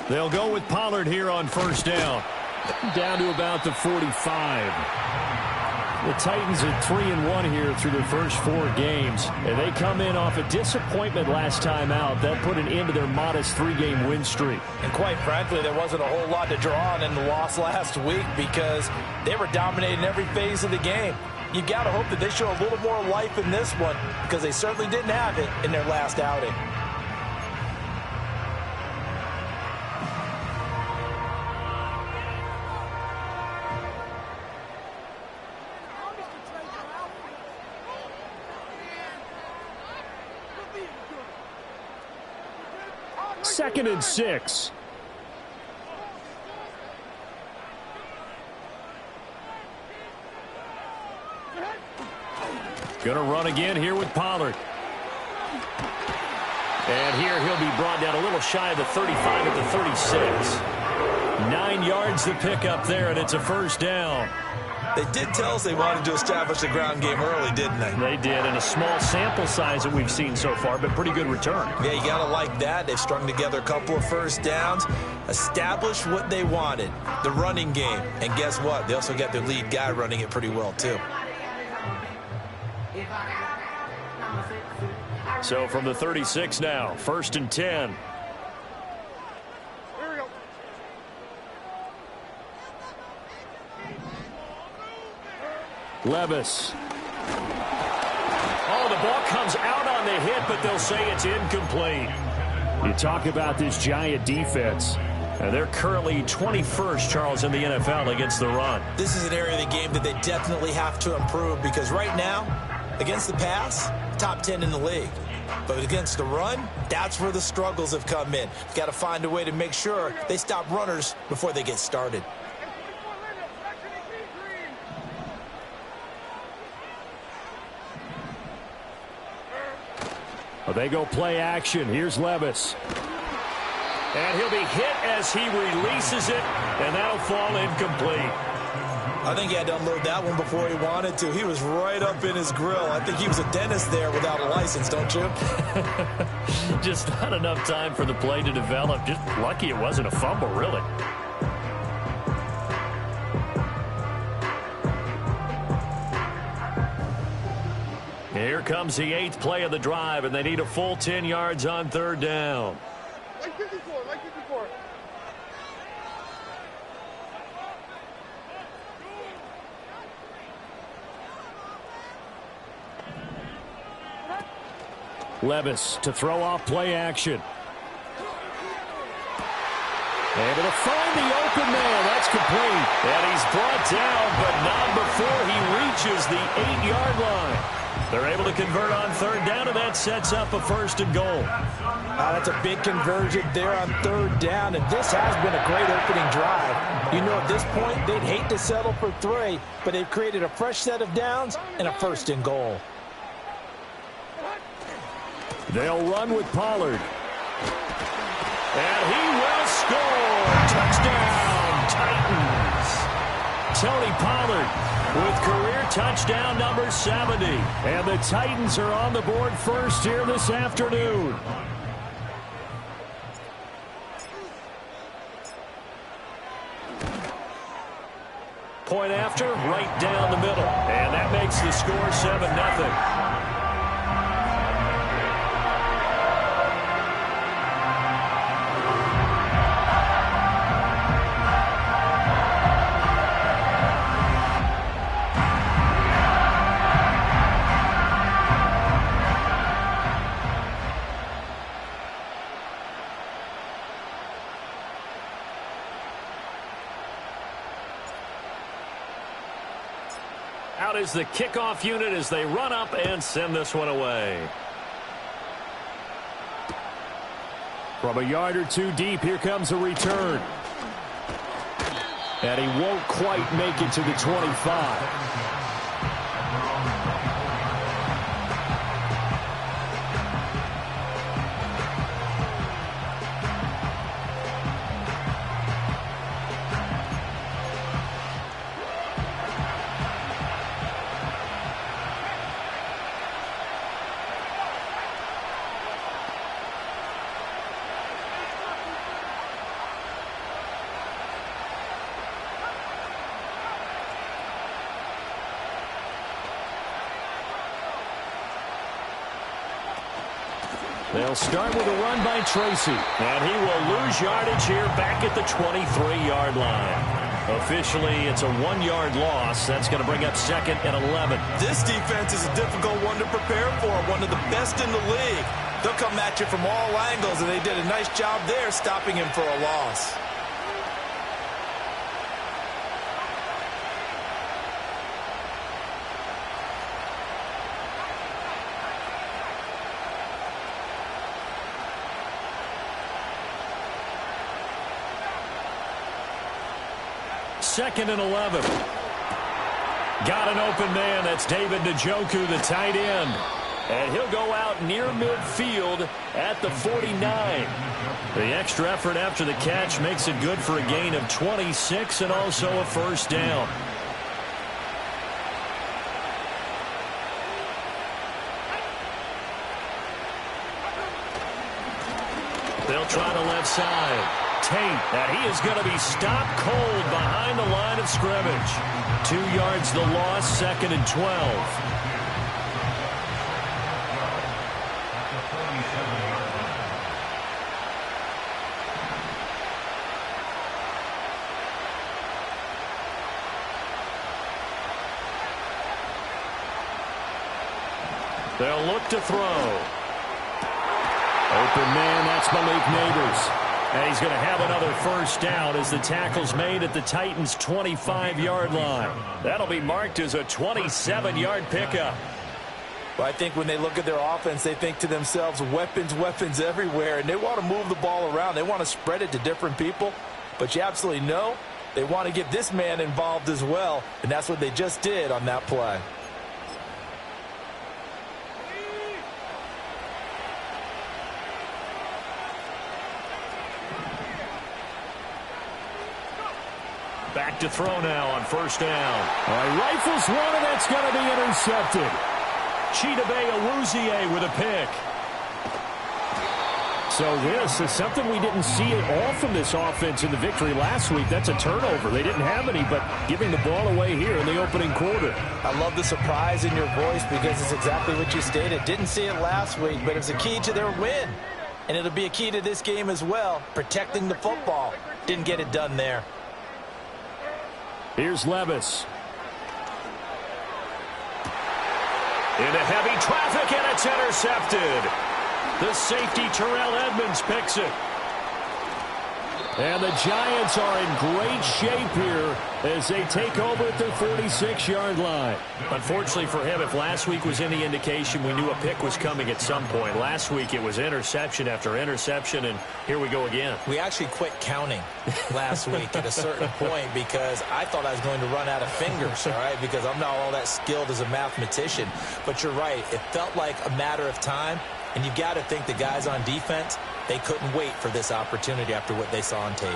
They'll go with Pollard here on first down. Down to about the 45. The Titans are 3-1 here through their first 4 games. And they come in off a disappointment last time out. That put an end to their modest 3-game win streak. And quite frankly, there wasn't a whole lot to draw on in the loss last week because they were dominating every phase of the game. You've got to hope that they show a little more life in this one because they certainly didn't have it in their last outing. Second and 6. Going to run again here with Pollard. And here he'll be brought down a little shy of the 35 at the 36. 9 yards to pick up there, and it's a first down. They did tell us they wanted to establish the ground game early, didn't they? They did, and a small sample size that we've seen so far, but pretty good return. Yeah, you got to like that. They've strung together a couple of first downs, established what they wanted, the running game. And guess what? They also got their lead guy running it pretty well, too. So from the 36 now, first and 10. Levis. Oh, the ball comes out on the hit, but they'll say it's incomplete. You talk about this Giant defense. And they're currently 21st, Charles, in the NFL against the run. This is an area of the game that they definitely have to improve because right now, against the pass, top 10 in the league. But against the run, that's where the struggles have come in. Got to find a way to make sure they stop runners before they get started. Well, they go play action. Here's Levis. And he'll be hit as he releases it, and that'll fall incomplete. I think he had to unload that one before he wanted to. He was right up in his grill. I think he was a dentist there without a license, don't you? Just not enough time for the play to develop. Just lucky it wasn't a fumble, really. Here comes the 8th play of the drive, and they need a full 10 yards on third down. Like 54, like 54. Levis to throw off play action. Able to find the open man. That's complete. And he's brought down, but not before he reaches the 8-yard line. They're able to convert on third down, and that sets up a first and goal. That's a big conversion there on third down, and this has been a great opening drive. You know, at this point, they'd hate to settle for 3, but they've created a fresh set of downs and a first and goal. They'll run with Pollard. And he will score. Touchdown, Titans. Tony Pollard with career touchdown number 70. And the Titans are on the board first here this afternoon. Point after, right down the middle. And that makes the score 7-0. Out is the kickoff unit as they run up and send this one away. From a yard or two deep, here comes a return. And he won't quite make it to the 25. They'll start with a run by Tracy. And he will lose yardage here back at the 23-yard line. Officially, it's a 1-yard loss. That's going to bring up 2nd and 11. This defense is a difficult one to prepare for, one of the best in the league. They'll come at you from all angles, and they did a nice job there stopping him for a loss. Second and 11. Got an open man. That's David Njoku, the tight end. And he'll go out near midfield at the 49. The extra effort after the catch makes it good for a gain of 26 and also a first down. They'll try the left side. Tate, and he is going to be stopped cold behind the line of scrimmage. 2 yards the loss, 2nd and 12. They'll look to throw. Open man, that's Malik Neighbors. And he's going to have another first down as the tackle's made at the Titans' 25-yard line. That'll be marked as a 27-yard pickup. Well, I think when they look at their offense, they think to themselves, weapons, weapons everywhere, and they want to move the ball around. They want to spread it to different people, but you absolutely know they want to get this man involved as well, and that's what they just did on that play. Back to throw now on first down. Rifles one, and that's going to be intercepted. Chidobe Awuzie with a pick. So this is something we didn't see at all from this offense in the victory last week. That's a turnover. They didn't have any, but giving the ball away here in the opening quarter. I love the surprise in your voice because it's exactly what you stated. Didn't see it last week, but it's a key to their win. And it'll be a key to this game as well, protecting the football. Didn't get it done there. Here's Levis. Into heavy traffic, and it's intercepted. The safety, Terrell Edmonds, picks it. And the Giants are in great shape here as they take over at their 46-yard line. Unfortunately for him, if last week was any indication, we knew a pick was coming at some point. Last week it was interception after interception, and here we go again. We actually quit counting last week at a certain point because I thought I was going to run out of fingers, all right, because I'm not all that skilled as a mathematician. But you're right. It felt like a matter of time, and you've got to think the guys on defense, they couldn't wait for this opportunity after what they saw on tape.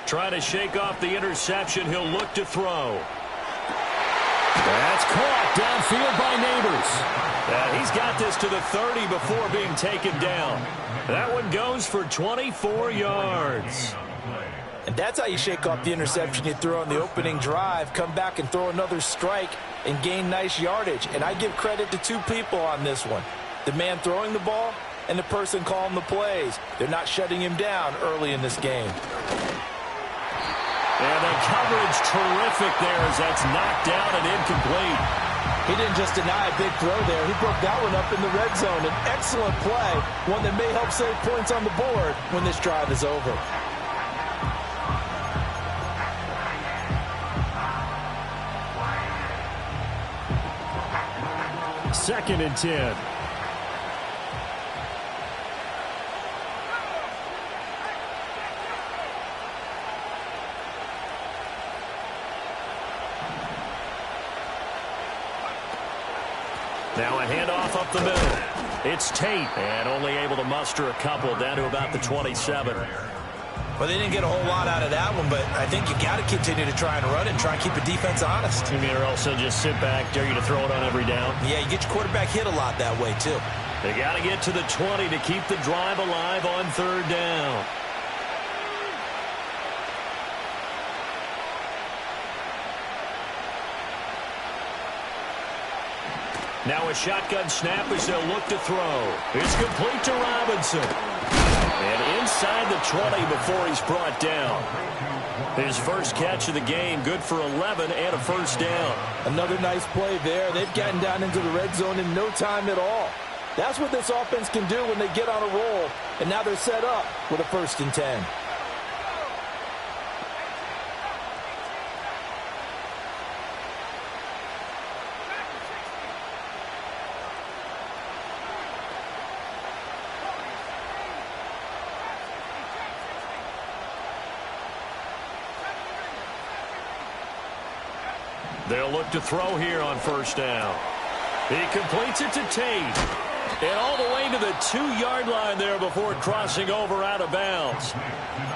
Trying to shake off the interception. He'll look to throw. That's caught downfield by Neighbors. He's got this to the 30 before being taken down. That one goes for 24 yards. And that's how you shake off the interception you throw on the opening drive, come back and throw another strike and gain nice yardage. And I give credit to two people on this one. The man throwing the ball and the person calling the plays. They're not shutting him down early in this game. And the coverage terrific there as that's knocked down and incomplete. He didn't just deny a big throw there. He broke that one up in the red zone. An excellent play, one that may help save points on the board when this drive is over. Second and 10. Now a handoff up the middle. It's Tate, and only able to muster a couple down to about the 27. Well, they didn't get a whole lot out of that one, but I think you got to continue to try and run it and try and keep the defense honest. You mean or also just sit back, dare you to throw it on every down? Yeah, you get your quarterback hit a lot that way, too. They got to get to the 20 to keep the drive alive on third down. Now a shotgun snap as they'll look to throw. It's complete to Robinson. And inside the 20 before he's brought down. His first catch of the game, good for 11 and a first down. Another nice play there. They've gotten down into the red zone in no time at all. That's what this offense can do when they get on a roll. And now they're set up with a 1st and 10. They'll look to throw here on first down. He completes it to Tate. And all the way to the 2-yard line there before crossing over out of bounds.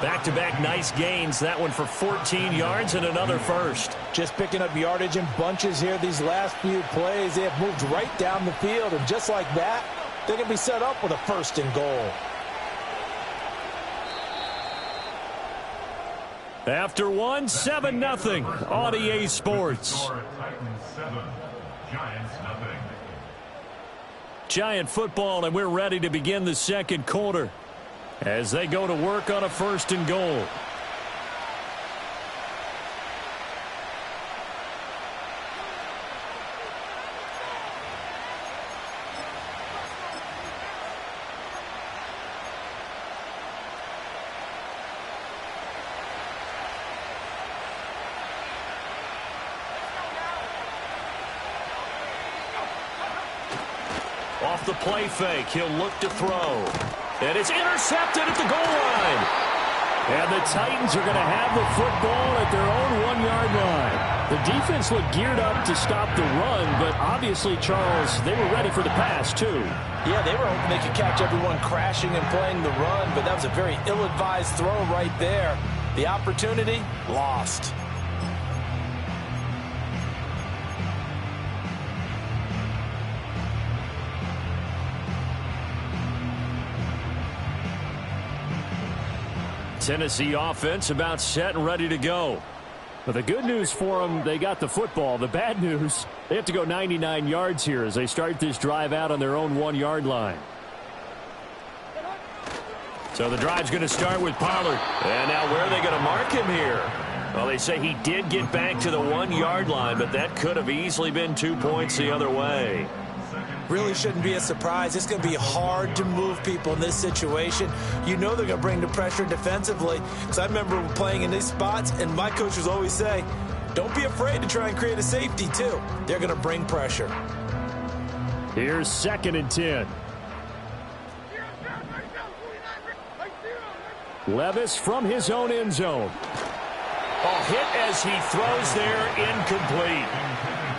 Back-to-back nice gains. That one for 14 yards and another first. Just picking up yardage in bunches here these last few plays. They have moved right down the field. And just like that, they're going to be set up with a 1st and goal. After one, 7-0 on EA Sports. Giant football, and we're ready to begin the second quarter as they go to work on a 1st and goal. Off the play fake, he'll look to throw. And it's intercepted at the goal line. And the Titans are going to have the football at their own 1-yard line. The defense looked geared up to stop the run, but obviously, Charles, they were ready for the pass, too. Yeah, they were hoping they could catch everyone crashing and playing the run, but that was a very ill-advised throw right there. The opportunity, lost. Tennessee offense about set and ready to go. But the good news for them, they got the football. The bad news, they have to go 99 yards here as they start this drive out on their own 1-yard line. So the drive's going to start with Pollard. And now where are they going to mark him here? Well, they say he did get back to the 1-yard line, but that could have easily been 2 points the other way. Really shouldn't be a surprise. It's going to be hard to move people in this situation. You know they're going to bring the pressure defensively. Because I remember playing in these spots, and my coaches always say, don't be afraid to try and create a safety, too. They're going to bring pressure. Here's 2nd and 10. Levis from his own end zone. A hit as he throws there, incomplete.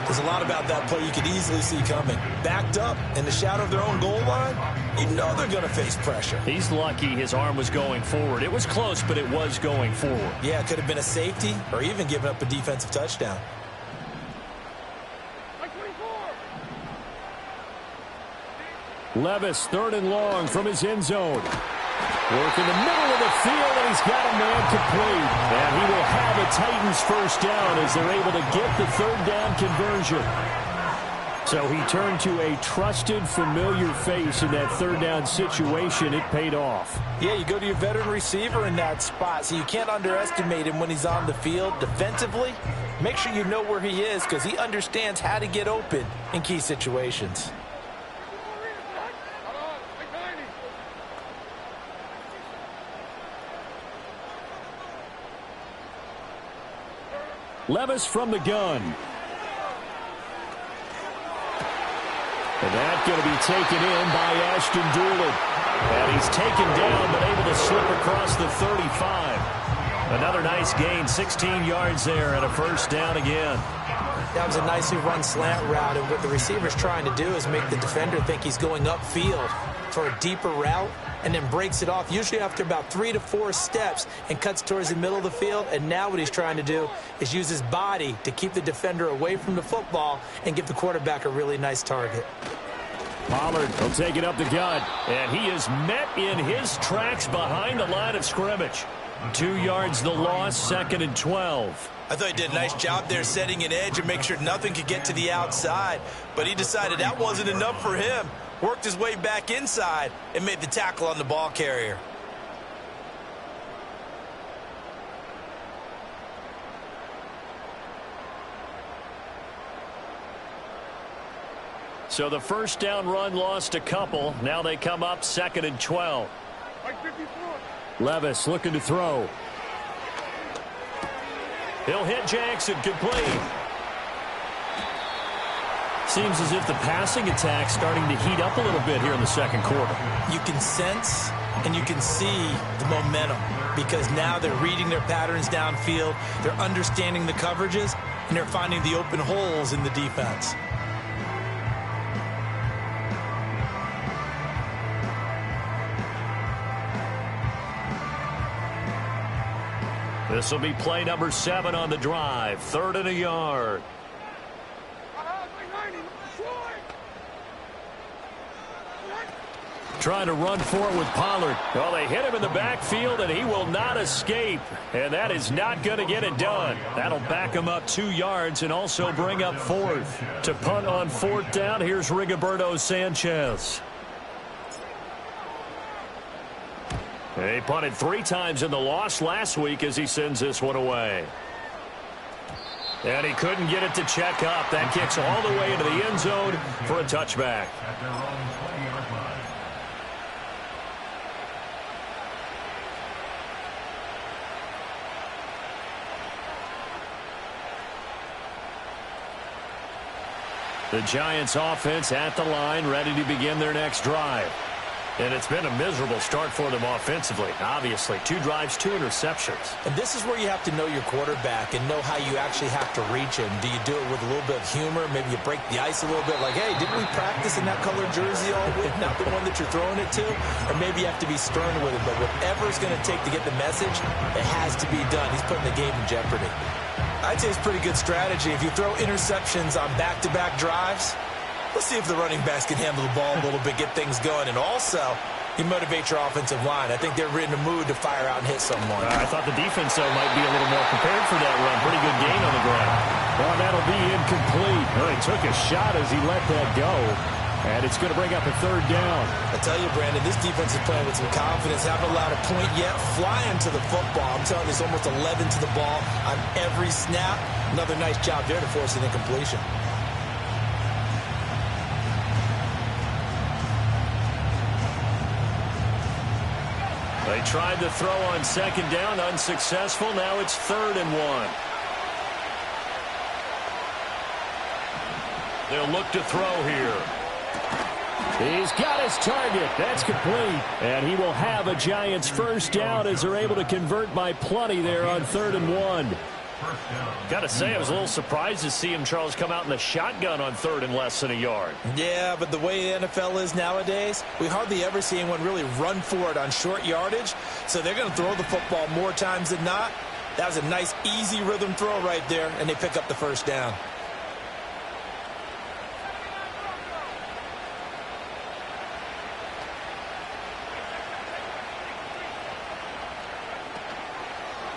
There's a lot about that play you could easily see coming. Backed up in the shadow of their own goal line, you know they're going to face pressure. He's lucky his arm was going forward. It was close, but it was going forward. Yeah, it could have been a safety or even given up a defensive touchdown. Levis, 3rd and long from his end zone. Work in the middle of the field, and he's got a man complete. And he will have a Titans first down as they're able to get the 3rd down conversion. So he turned to a trusted, familiar face in that 3rd down situation. It paid off. Yeah, you go to your veteran receiver in that spot, so you can't underestimate him when he's on the field. Defensively, make sure you know where he is because he understands how to get open in key situations. Levis from the gun. And that's going to be taken in by Ashton Doolin. And he's taken down but able to slip across the 35. Another nice gain, 16 yards there and a first down again. That was a nicely run slant route, and what the receiver's trying to do is make the defender think he's going upfield for a deeper route and then breaks it off, usually after about 3 to 4 steps, and cuts towards the middle of the field. And now what he's trying to do is use his body to keep the defender away from the football and give the quarterback a really nice target. Pollard will take it up the gut, and he is met in his tracks behind the line of scrimmage. 2 yards the loss, 2nd and 12. I thought he did a nice job there setting an edge and make sure nothing could get to the outside. But he decided that wasn't enough for him. Worked his way back inside and made the tackle on the ball carrier. So the first down run lost a couple. Now they come up 2nd and 12. Levis looking to throw. He'll hit Jackson, complete. Seems as if the passing attack's starting to heat up a little bit here in the second quarter. You can sense and you can see the momentum because now they're reading their patterns downfield, they're understanding the coverages, and they're finding the open holes in the defense. This will be play number 7 on the drive. 3rd and a yard. Trying to run for it with Pollard. Well, they hit him in the backfield, and he will not escape. And that is not going to get it done. That'll back him up 2 yards and also bring up 4th. To punt on 4th down, here's Rigoberto Sanchez. He punted 3 times in the loss last week as he sends this one away. And he couldn't get it to check up. That kicks all the way into the end zone for a touchback. The Giants offense at the line, ready to begin their next drive. And it's been a miserable start for them offensively. Obviously, 2 drives, 2 interceptions. And this is where you have to know your quarterback and know how you actually have to reach him. Do you do it with a little bit of humor? Maybe you break the ice a little bit like, hey, didn't we practice in that colored jersey all week? Not the one that you're throwing it to? Or maybe you have to be stern with it. But whatever it's going to take to get the message, it has to be done. He's putting the game in jeopardy. I'd say it's pretty good strategy. If you throw interceptions on back-to-back drives, let's see if the running backs can handle the ball a little bit, get things going. And also, you motivate your offensive line. I think they're in a mood to fire out and hit someone. I thought the defense, though, might be a little more prepared for that run. Pretty good gain on the ground. Well, that'll be incomplete. Well, he took a shot as he let that go. And it's going to bring up a 3rd down. I tell you, Brandon, this defense is playing with some confidence. Haven't allowed a point yet. Flying to the football. I'm telling you, it's almost 11 to the ball on every snap. Another nice job there to force an incompletion. They tried to throw on 2nd down, unsuccessful. Now it's 3rd and 1. They'll look to throw here. He's got his target. That's complete. And he will have a Giants 1st down as they're able to convert by plenty there on 3rd and 1. Got to say, I was a little surprised to see him, Charles, come out in the shotgun on 3rd and less than a yard. Yeah, but the way the NFL is nowadays, we hardly ever see anyone really run for it on short yardage. So they're going to throw the football more times than not. That was a nice, easy rhythm throw right there, and they pick up the 1st down.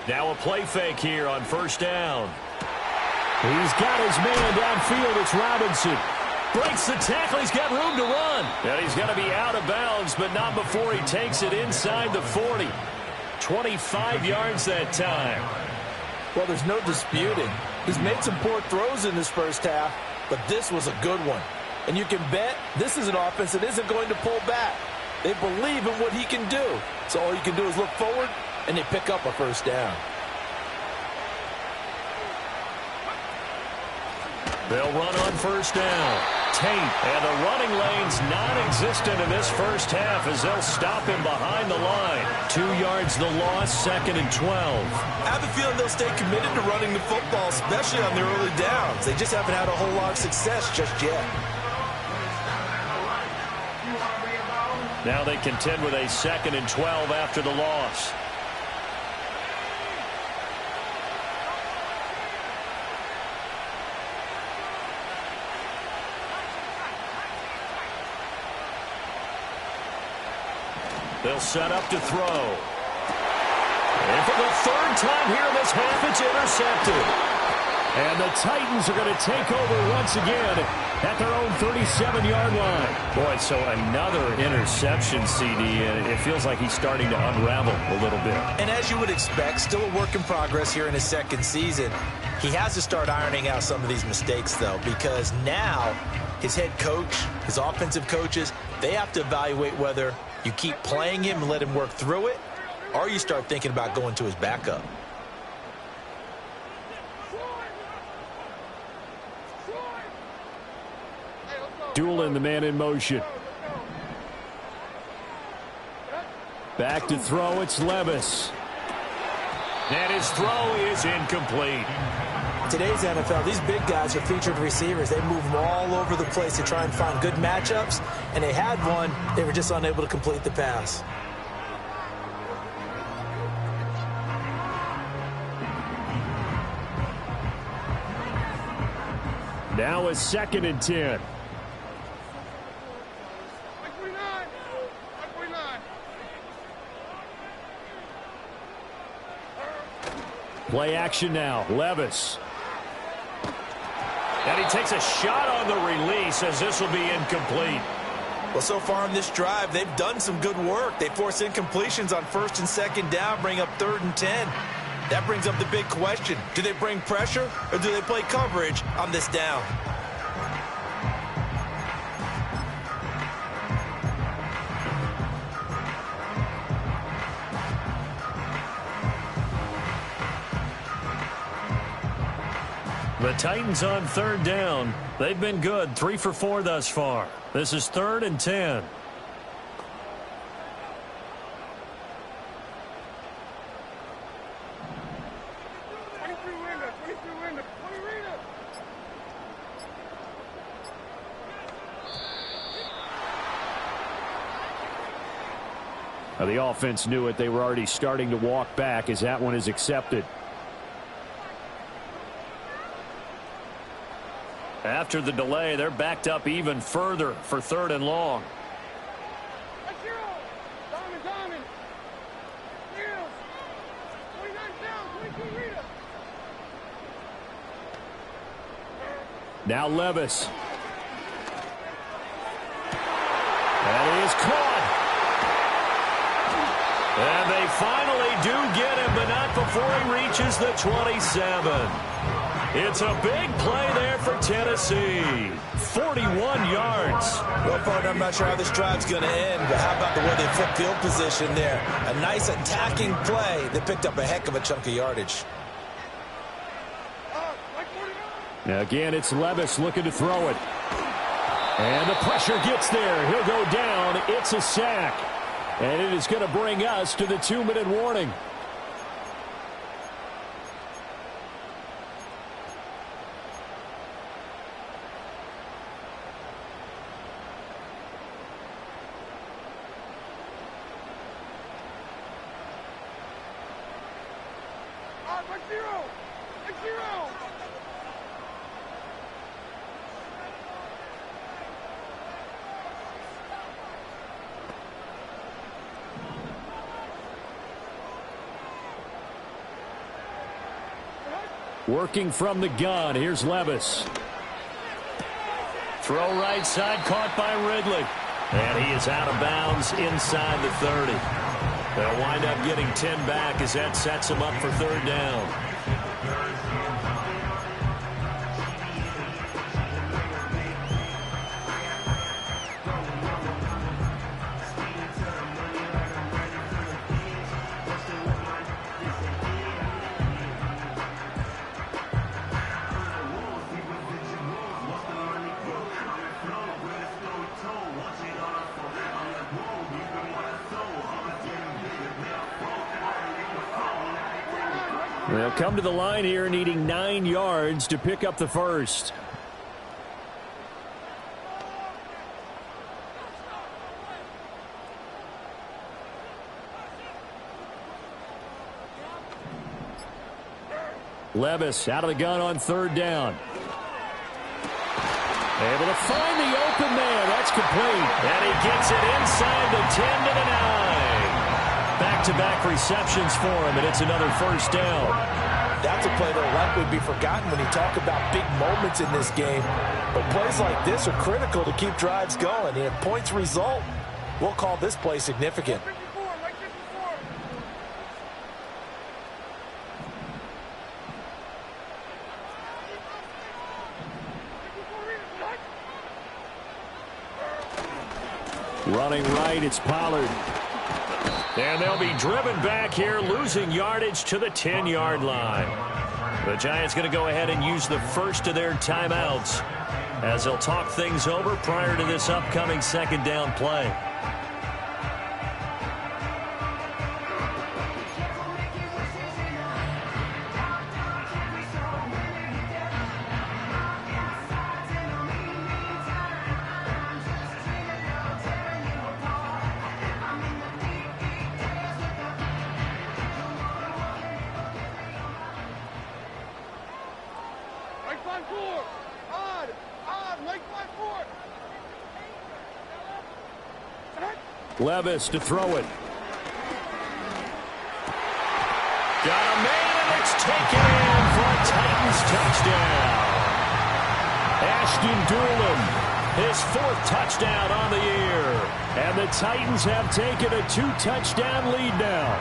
Now a play fake here on 1st down. He's got his man downfield. It's Robinson. Breaks the tackle. He's got room to run. And he's going to be out of bounds, but not before he takes it inside the 40. 25 yards that time. Well, there's no disputing. He's made some poor throws in this first half, but this was a good one. And you can bet this is an offense that isn't going to pull back. They believe in what he can do. So all you can do is look forward, and they pick up a 1st down. They'll run on 1st down. Tate, and the running lane's non-existent in this first half as they'll stop him behind the line. 2 yards the loss, 2nd and 12. I have a feeling they'll stay committed to running the football, especially on their early downs. They just haven't had a whole lot of success just yet. Now they contend with a 2nd and 12 after the loss. They'll set up to throw. And for the third time here in this half, it's intercepted. And the Titans are going to take over once again at their own 37-yard line. Boy, so another interception, CD, and it feels like he's starting to unravel a little bit. And as you would expect, still a work in progress here in his second season. He has to start ironing out some of these mistakes, though, because now his head coach, his offensive coaches, they have to evaluate whether you keep playing him and let him work through it, or you start thinking about going to his backup. Doolin, the man in motion. Back to throw, it's Levis. And his throw is incomplete. Today's NFL, these big guys are featured receivers. They move them all over the place to try and find good matchups, and they had one. They were just unable to complete the pass. Now a 2nd and 10. Play action now. Levis. And he takes a shot on the release as this will be incomplete. Well, so far in this drive, they've done some good work. They force incompletions on 1st and 2nd down, bring up 3rd and 10. That brings up the big question. Do they bring pressure or do they play coverage on this down? The Titans on 3rd down. They've been good, 3 for 4 thus far. This is 3rd and 10. Now the offense knew it. They were already starting to walk back as that one is accepted. After the delay, they're backed up even further for 3rd and long. Now Levis. And he is caught. And they finally do get him, but not before he reaches the 27. It's a big play there for Tennessee. 41 yards. Well, partner, I'm not sure how this drive's going to end, but how about the way they flip field position there? A nice attacking play that picked up a heck of a chunk of yardage. Now again, it's Levis looking to throw it. And the pressure gets there. He'll go down. It's a sack. And it is going to bring us to the 2-minute warning. Working from the gun. Here's Levis. Throw right side, caught by Ridley. And he is out of bounds inside the 30. They'll wind up getting 10 back as that sets him up for 3rd down. They'll come to the line here needing 9 yards to pick up the first. Levis out of the gun on 3rd down. Able to find the open man. That's complete. And he gets it inside the 10 to the 9. Back-to-back receptions for him, and it's another first down. That's a play that will likely be forgotten when you talk about big moments in this game. But plays like this are critical to keep drives going. And if points result, we'll call this play significant. Running right, it's Pollard. And they'll be driven back here, losing yardage to the 10-yard line. The Giants going to go ahead and use the first of their timeouts as they'll talk things over prior to this upcoming second down play. Levis to throw it. Got a man, and it's taken in for a Titans touchdown. Ashton Doolin, his 4th touchdown on the year. And the Titans have taken a 2-touchdown lead now.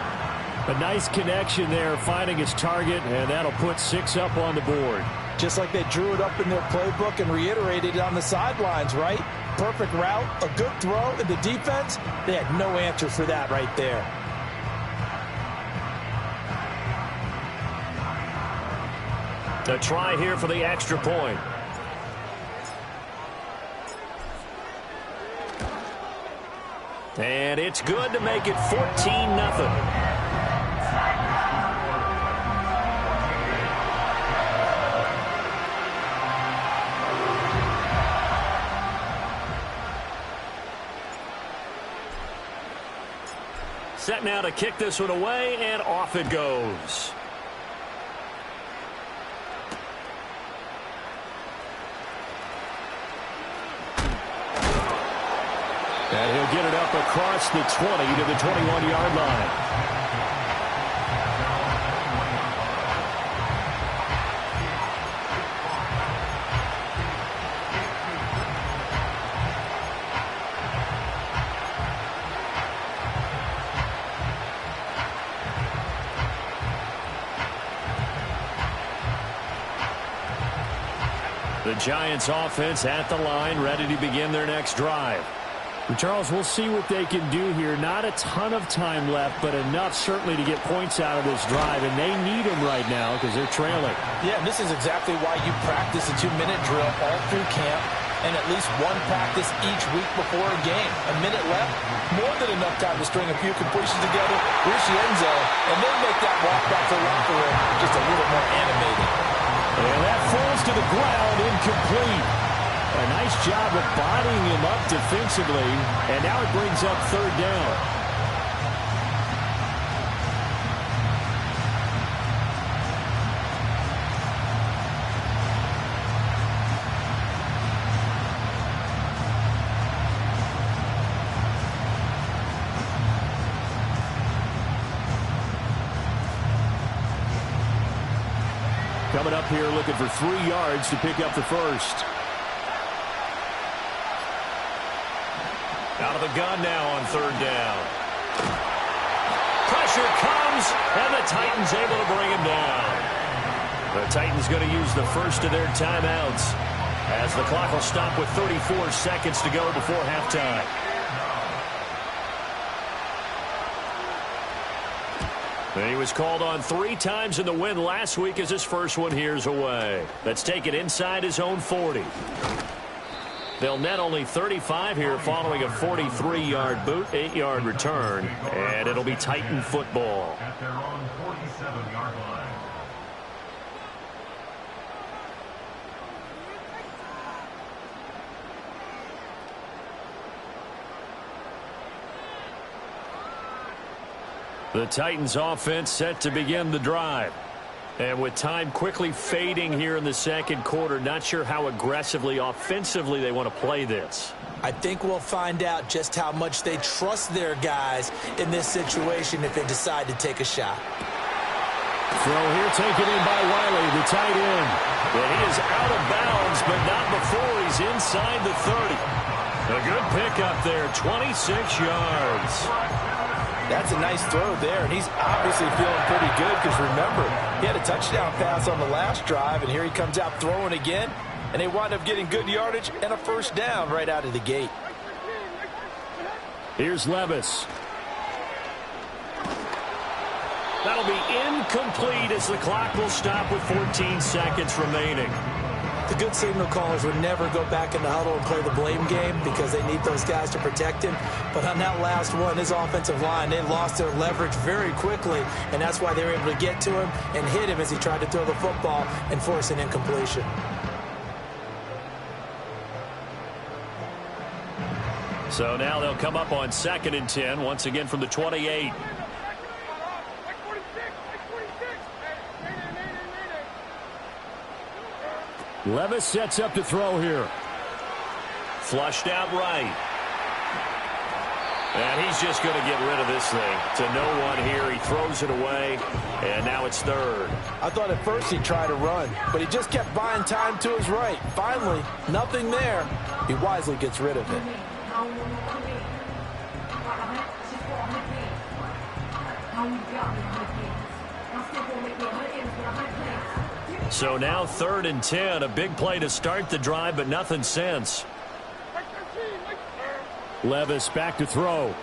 A nice connection there, finding his target, and that'll put 6 up on the board. Just like they drew it up in their playbook and reiterated it on the sidelines, right? Perfect route, a good throw, and the defense, they had no answer for that right there. A try here for the extra point. And it's good to make it 14-0. Set now to kick this one away, and off it goes. And he'll get it up across the 20 to the 21-yard line. The Giants offense at the line, ready to begin their next drive. And Charles, we'll see what they can do here. Not a ton of time left, but enough certainly to get points out of this drive, and they need them right now because they're trailing. Yeah, and this is exactly why you practice a 2-minute drill all through camp and at least one practice each week before a game. A minute left, more than enough time to string a few completions together, reach the end zone, and then make that walk back to the locker room just a little more animated. And that falls to the ground, incomplete. A nice job of bodying him up defensively, and now it brings up 3rd down. Coming up here looking for 3 yards to pick up the first. Out of the gun now on 3rd down. Pressure comes, and the Titans able to bring him down. The Titans going to use the first of their timeouts as the clock will stop with 34 seconds to go before halftime. And he was called on 3 times in the win last week as his first one here's away. Let's take it inside his own 40. They'll net only 35 here following a 43-yard boot, 8-yard return, and it'll be Titan football. At their own 47-yard line. The Titans offense set to begin the drive. And with time quickly fading here in the second quarter, not sure how aggressively, offensively they want to play this. I think we'll find out just how much they trust their guys in this situation if they decide to take a shot. Throw here taken in by Wiley, the tight end. Well, he is out of bounds, but not before he's inside the 30. A good pickup there, 26 yards. That's a nice throw there, and he's obviously feeling pretty good because, remember, he had a touchdown pass on the last drive, and here he comes out throwing again, and they wind up getting good yardage and a first down right out of the gate. Here's Levis. That'll be incomplete as the clock will stop with 14 seconds remaining. The good signal callers would never go back in the huddle and play the blame game because they need those guys to protect him. But on that last one, his offensive line, they lost their leverage very quickly, and that's why they were able to get to him and hit him as he tried to throw the football and force an incompletion. So now they'll come up on 2nd and 10, once again from the 28. Levis sets up to throw here. Flushed out right. And he's just going to get rid of this thing to no one here. He throws it away, and now it's 3rd. I thought at first he'd try to run, but he just kept buying time to his right. Finally, nothing there. He wisely gets rid of it. So now 3rd and 10, a big play to start the drive, but nothing since. Levis back to throw.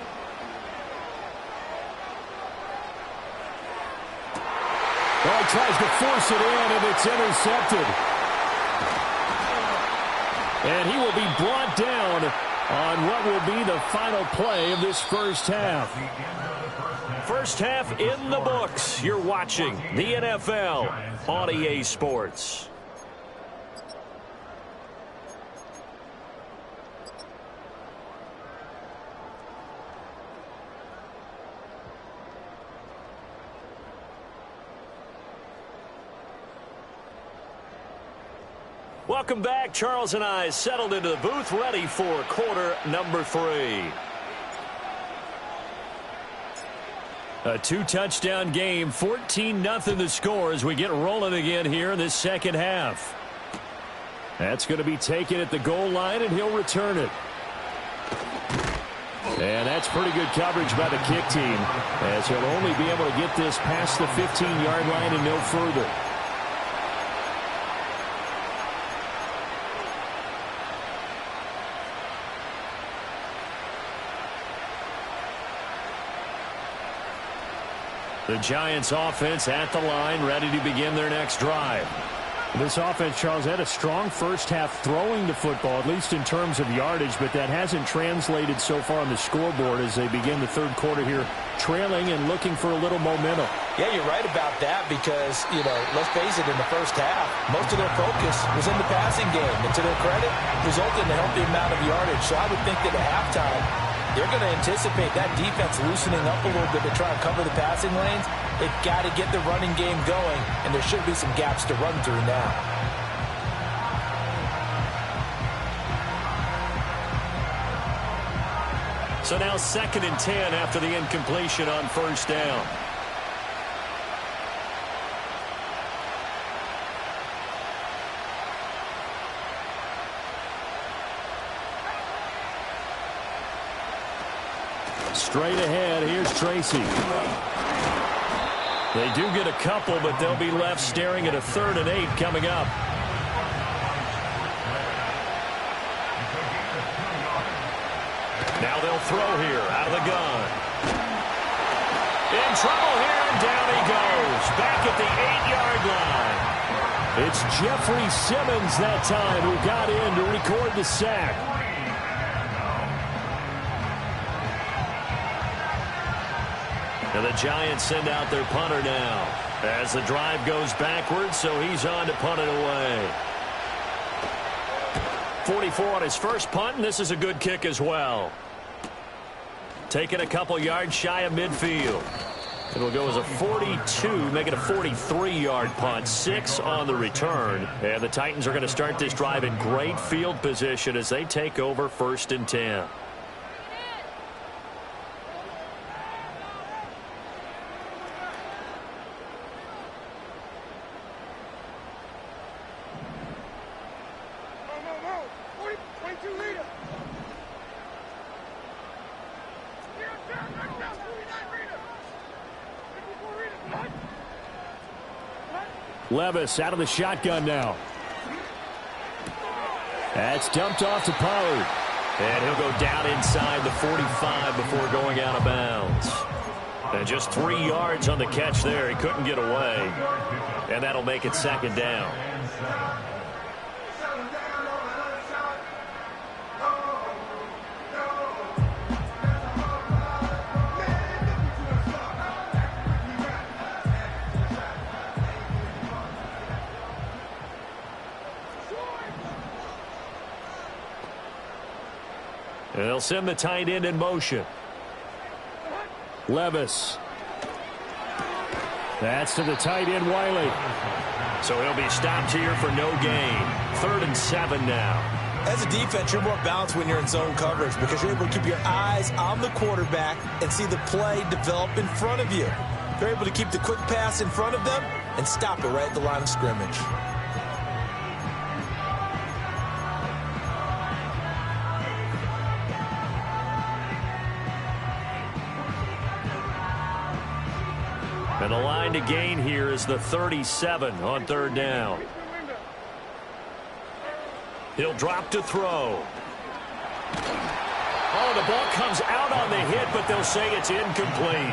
Oh, he tries to force it in, and it's intercepted. And he will be brought down on what will be the final play of this first half. First half in the books. You're watching the NFL on EA Sports. Welcome back. Charles and I settled into the booth, ready for quarter number 3. A 2-touchdown game, 14-0 the score as we get rolling again here in this second half. That's going to be taken at the goal line, and he'll return it. And that's pretty good coverage by the kick team, as he'll only be able to get this past the 15-yard line and no further. The Giants offense at the line, ready to begin their next drive. This offense, Charles, had a strong first half throwing the football, at least in terms of yardage, but that hasn't translated so far on the scoreboard as they begin the third quarter here, trailing and looking for a little momentum. Yeah, you're right about that because, let's face it, in the first half, most of their focus was in the passing game. And to their credit, resulted in a healthy amount of yardage. So I would think that at halftime, they're going to anticipate that defense loosening up a little bit to try and cover the passing lanes. They've got to get the running game going, and there should be some gaps to run through now. So now 2nd and 10 after the incompletion on first down. Straight ahead, here's Tracy. They do get a couple, but they'll be left staring at a 3rd and 8 coming up. Now they'll throw here out of the gun. In trouble here, and down he goes. Back at the 8-yard line. It's Jeffrey Simmons that time who got in to record the sack. And the Giants send out their punter now as the drive goes backwards, so he's on to punt it away. 44 on his first punt, and this is a good kick as well. Taking a couple yards shy of midfield. It'll go as a 42, make it a 43-yard punt, 6 on the return. And the Titans are going to start this drive in great field position as they take over 1st and 10. Levis out of the shotgun now. That's dumped off to Pollard. And he'll go down inside the 45 before going out of bounds. And just 3 yards on the catch there. He couldn't get away. And that'll make it 2nd down. And they'll send the tight end in motion. Levis. That's to the tight end, Wiley. So he'll be stopped here for no gain. 3rd and 7 now. As a defense, you're more balanced when you're in zone coverage because you're able to keep your eyes on the quarterback and see the play develop in front of you. You're able to keep the quick pass in front of them and stop it right at the line of scrimmage. And the line to gain here is the 37 on 3rd down. He'll drop to throw. Oh, the ball comes out on the hit, but they'll say it's incomplete.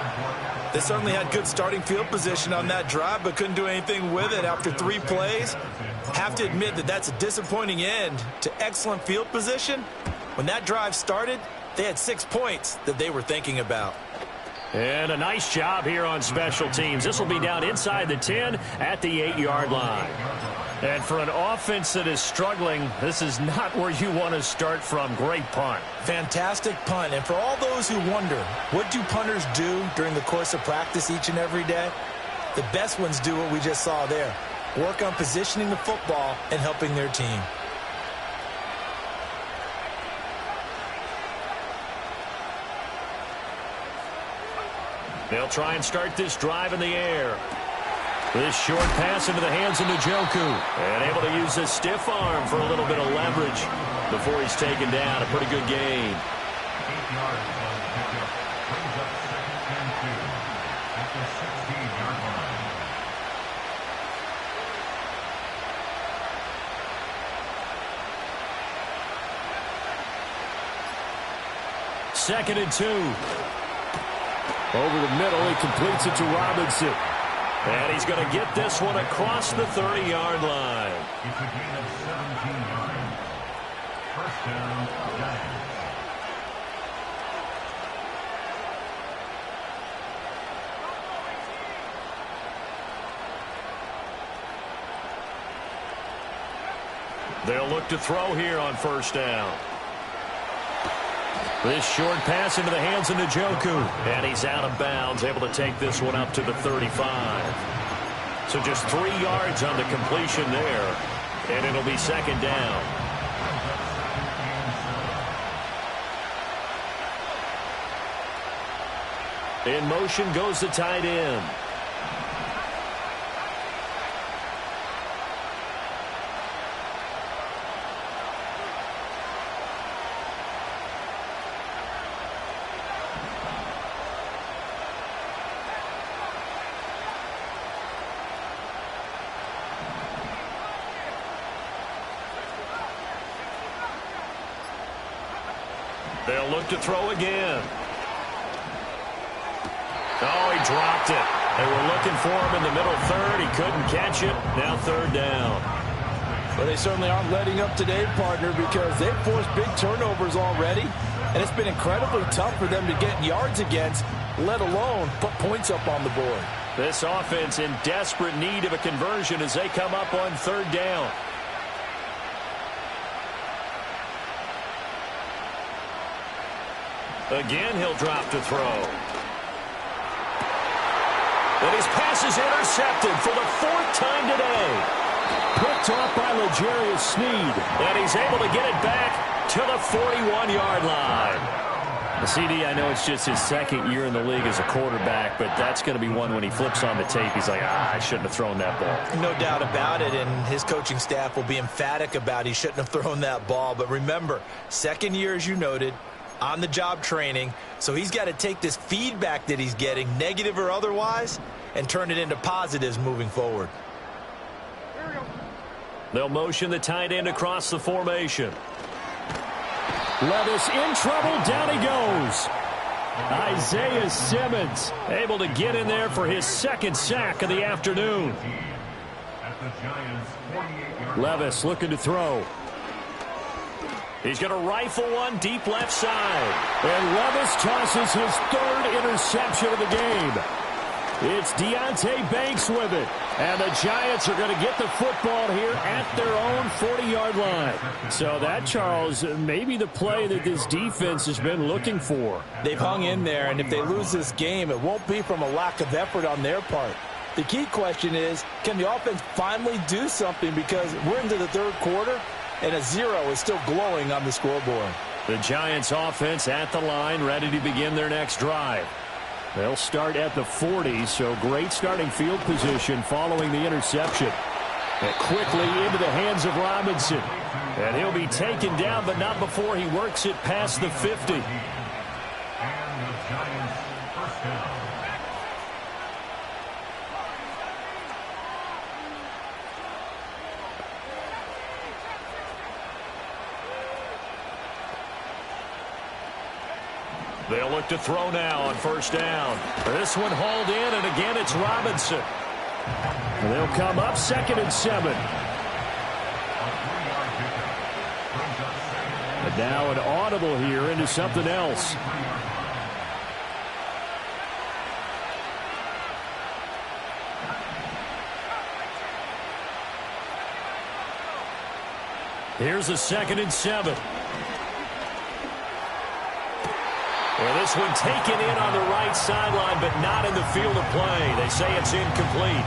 They certainly had good starting field position on that drive, but couldn't do anything with it after 3 plays. Have to admit that that's a disappointing end to excellent field position. When that drive started, they had 6 points that they were thinking about. And a nice job here on special teams. This will be down inside the 10 at the 8-yard line. And for an offense that is struggling, this is not where you want to start from. Great punt. Fantastic punt. And for all those who wonder, what do punters do during the course of practice each and every day? The best ones do what we just saw there. Work on positioning the football and helping their team. They'll try and start this drive in the air. This short pass into the hands of Njoku. And able to use his stiff arm for a little bit of leverage before he's taken down. A pretty good gain. 8 yards on the pickup. Brings up 2nd and 2 at the 16-yard line. Second and 2. Over the middle, he completes it to Robinson. And he's going to get this one across the 30-yard line. It's a gain of 17 yards. 1st down, Giants. They'll look to throw here on 1st down. This short pass into the hands of Njoku. And he's out of bounds, able to take this one up to the 35. So just 3 yards on the completion there. And it'll be 2nd down. In motion goes the tight end. They'll look to throw again. Oh, he dropped it. They were looking for him in the middle 3rd. He couldn't catch it. Now 3rd down. But they certainly aren't letting up today, partner, because they've forced big turnovers already. And it's been incredibly tough for them to get yards against, let alone put points up on the board. This offense in desperate need of a conversion as they come up on 3rd down. Again, he'll drop to throw. And his pass is intercepted for the 4th time today. Picked off by L'Jarius Sneed. And he's able to get it back to the 41-yard line. The CD, I know it's just his 2nd year in the league as a quarterback, but that's going to be one when he flips on the tape, he's like, I shouldn't have thrown that ball. No doubt about it, and his coaching staff will be emphatic about he shouldn't have thrown that ball. But remember, 2nd year, as you noted, on-the-job training, so he's got to take this feedback that he's getting, negative or otherwise, and turn it into positives moving forward. They'll motion the tight end across the formation. Levis in trouble. Down he goes. Isaiah Simmons able to get in there for his 2nd sack of the afternoon. Levis looking to throw. He's going to rifle one deep left side. And Levis tosses his 3rd interception of the game. It's Deonte Banks with it. And the Giants are going to get the football here at their own 40-yard line. So that, Charles, may be the play that this defense has been looking for. They've hung in there, and if they lose this game, it won't be from a lack of effort on their part. The key question is, can the offense finally do something? Because we're into the 3rd quarter, and a 0 is still glowing on the scoreboard. The Giants offense at the line, ready to begin their next drive. They'll start at the 40, so great starting field position following the interception. And quickly into the hands of Robinson. And he'll be taken down, but not before he works it past the 50. And the Giants first down. They'll look to throw now on 1st down. This one hauled in, and again it's Robinson. And they'll come up 2nd and 7. And now an audible here into something else. Here's a 2nd and 7. Well, this one taken in on the right sideline, but not in the field of play. They say it's incomplete.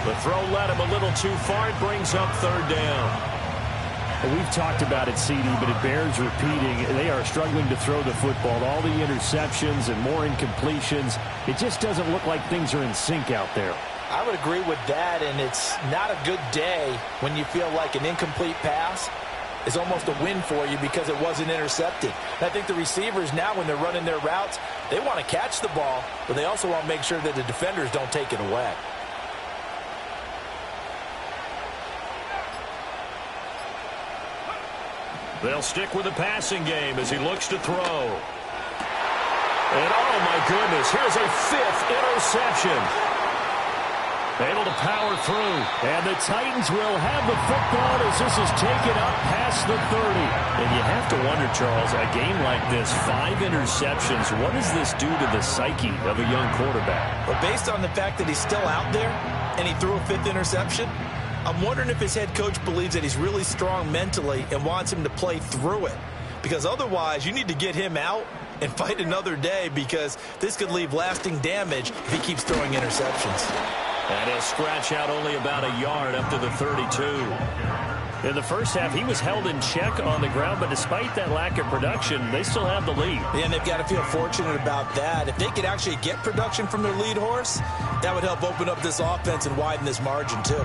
The throw led him a little too far. It brings up 3rd down. We've talked about it, CD, but it bears repeating. They are struggling to throw the football. All the interceptions and more incompletions. It just doesn't look like things are in sync out there. I would agree with that, and it's not a good day when you feel like an incomplete pass is almost a win for you because it wasn't intercepted. And I think the receivers now, when they're running their routes, they want to catch the ball, but they also want to make sure that the defenders don't take it away. They'll stick with the passing game as he looks to throw. And oh my goodness, here's a 5th interception. Able to power through. And the Titans will have the football as this is taken up past the 30. And you have to wonder, Charles, a game like this, 5 interceptions, what does this do to the psyche of a young quarterback? But based on the fact that he's still out there and he threw a 5th interception, I'm wondering if his head coach believes that he's really strong mentally and wants him to play through it. Because otherwise, you need to get him out and fight another day, because this could leave lasting damage if he keeps throwing interceptions. And he'll scratch out only about a yard up to the 32. In the first half, he was held in check on the ground, but despite that lack of production, they still have the lead. And they've got to feel fortunate about that. If they could actually get production from their lead horse, that would help open up this offense and widen this margin too.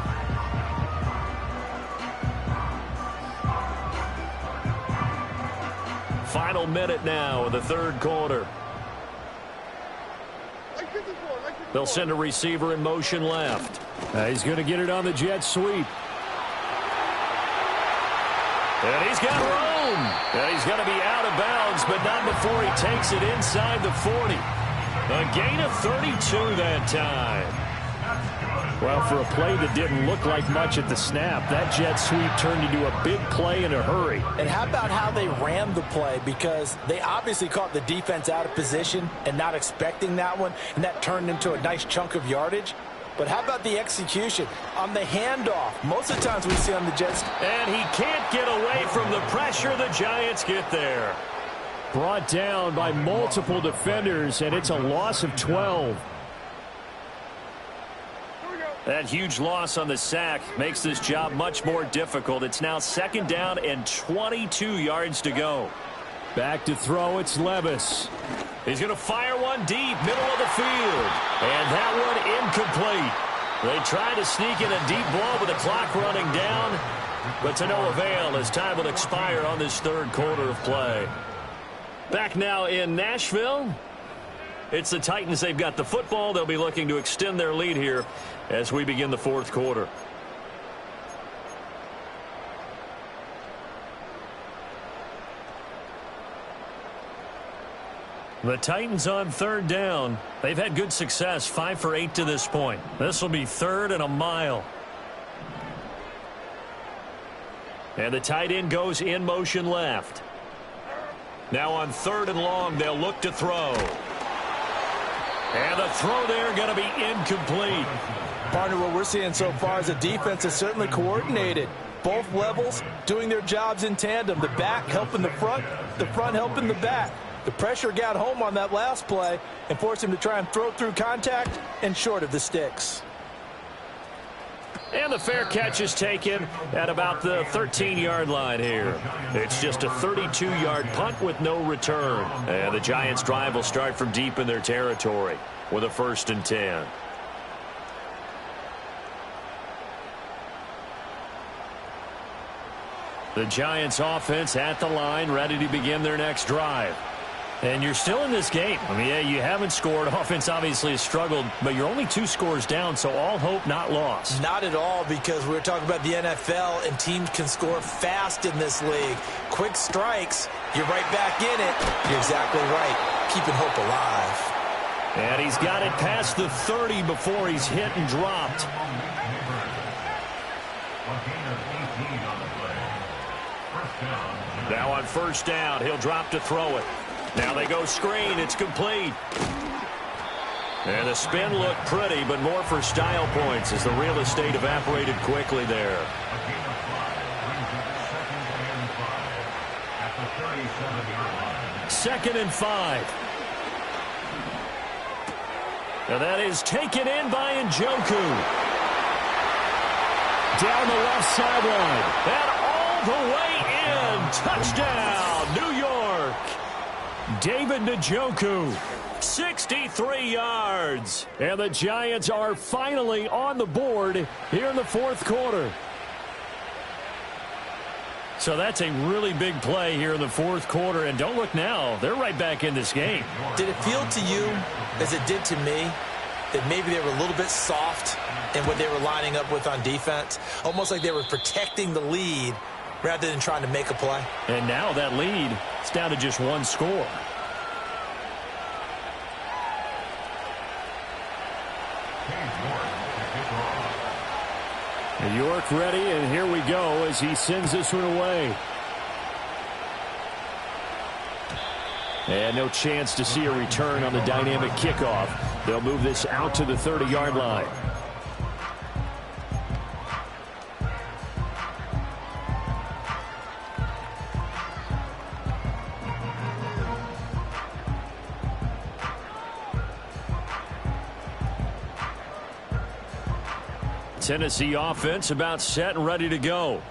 Final minute now in the 3rd quarter. They'll send a receiver in motion left. He's going to get it on the jet sweep. And he's got room. And he's going to be out of bounds, but not before he takes it inside the 40. A gain of 32 that time. Well, for a play that didn't look like much at the snap, that jet sweep turned into a big play in a hurry. And how about how they ran the play? Because they obviously caught the defense out of position and not expecting that one, and that turned into a nice chunk of yardage. But how about the execution on the handoff? Most of the times we see on the Jets. And he can't get away from the pressure. The Giants get there. Brought down by multiple defenders, and it's a loss of 12. That huge loss on the sack makes this job much more difficult. It's now 2nd down and 22 yards to go. Back to throw, it's Levis. He's going to fire one deep, middle of the field. And that one incomplete. They tried to sneak in a deep ball with the clock running down, but to no avail as time will expire on this 3rd quarter of play. Back now in Nashville. It's the Titans. They've got the football. They'll be looking to extend their lead here as we begin the 4th quarter. The Titans on 3rd down. They've had good success, 5 for 8 to this point. This will be 3rd and a mile. And the tight end goes in motion left. Now on 3rd and long, they'll look to throw. And the throw there going to be incomplete. Partner, what we're seeing so far is the defense is certainly coordinated. Both levels doing their jobs in tandem. The back helping the front helping the back. The pressure got home on that last play and forced him to try and throw through contact and short of the sticks. And the fair catch is taken at about the 13-yard line here. It's just a 32-yard punt with no return. And the Giants' drive will start from deep in their territory with a 1st and 10. The Giants' offense at the line, ready to begin their next drive. And you're still in this game. I mean, yeah, you haven't scored. Offense obviously has struggled, but you're only 2 scores down, so all hope not lost. Not at all, because we're talking about the NFL, and teams can score fast in this league. Quick strikes, you're right back in it. You're exactly right. Keeping hope alive. And he's got it past the 30 before he's hit and dropped. Now on 1st down, he'll drop to throw it. Now they go screen. It's complete. And the spin looked pretty, but more for style points as the real estate evaporated quickly there. 2nd and 5. Now that is taken in by Njoku. Down the left sideline. And all the way in. Touchdown, New York. David Njoku, 63 yards. And the Giants are finally on the board here in the 4th quarter. So that's a really big play here in the 4th quarter. And don't look now, they're right back in this game. Did it feel to you, as it did to me, that maybe they were a little bit soft in what they were lining up with on defense? Almost like they were protecting the lead rather than trying to make a play. And now that lead is down to just 1 score. York ready, and here we go as he sends this one away. And no chance to see a return on the dynamic kickoff. They'll move this out to the 30-yard line. Tennessee offense about set and ready to go.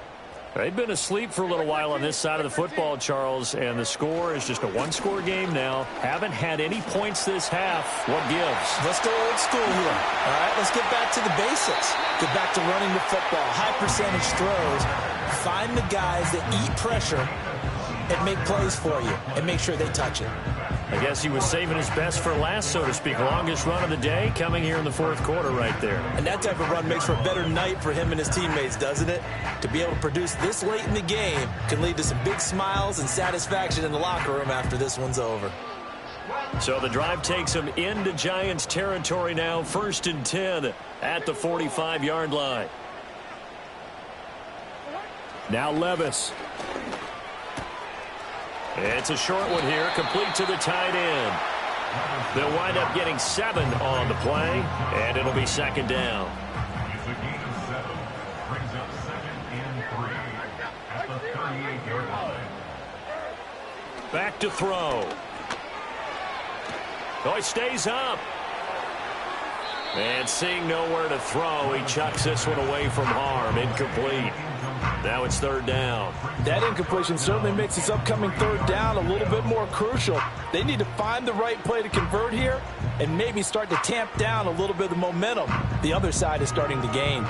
They've been asleep for a little while on this side of the football, Charles, and the score is just a 1-score game now. Haven't had any points this half. What gives? Let's go old school here. All right, let's get back to the basics. Get back to running the football. High percentage throws. Find the guys that eat pressure and make plays for you and make sure they touch it. I guess he was saving his best for last, so to speak. Longest run of the day coming here in the 4th quarter right there. And that type of run makes for a better night for him and his teammates, doesn't it? To be able to produce this late in the game can lead to some big smiles and satisfaction in the locker room after this one's over. So the drive takes him into Giants territory now. 1st and 10 at the 45-yard line. Now Levis. It's a short one here, complete to the tight end. They'll wind up getting 7 on the play, and it'll be 2nd down. It's a gain of 7. Brings up 2nd and 3 at the 38-yard line. Back to throw. Oh, he stays up. And seeing nowhere to throw, he chucks this one away from harm. Incomplete. Now it's third down. That incompletion certainly makes this upcoming third down a little bit more crucial. They need to find the right play to convert here and maybe start to tamp down a little bit of the momentum the other side is starting to gain.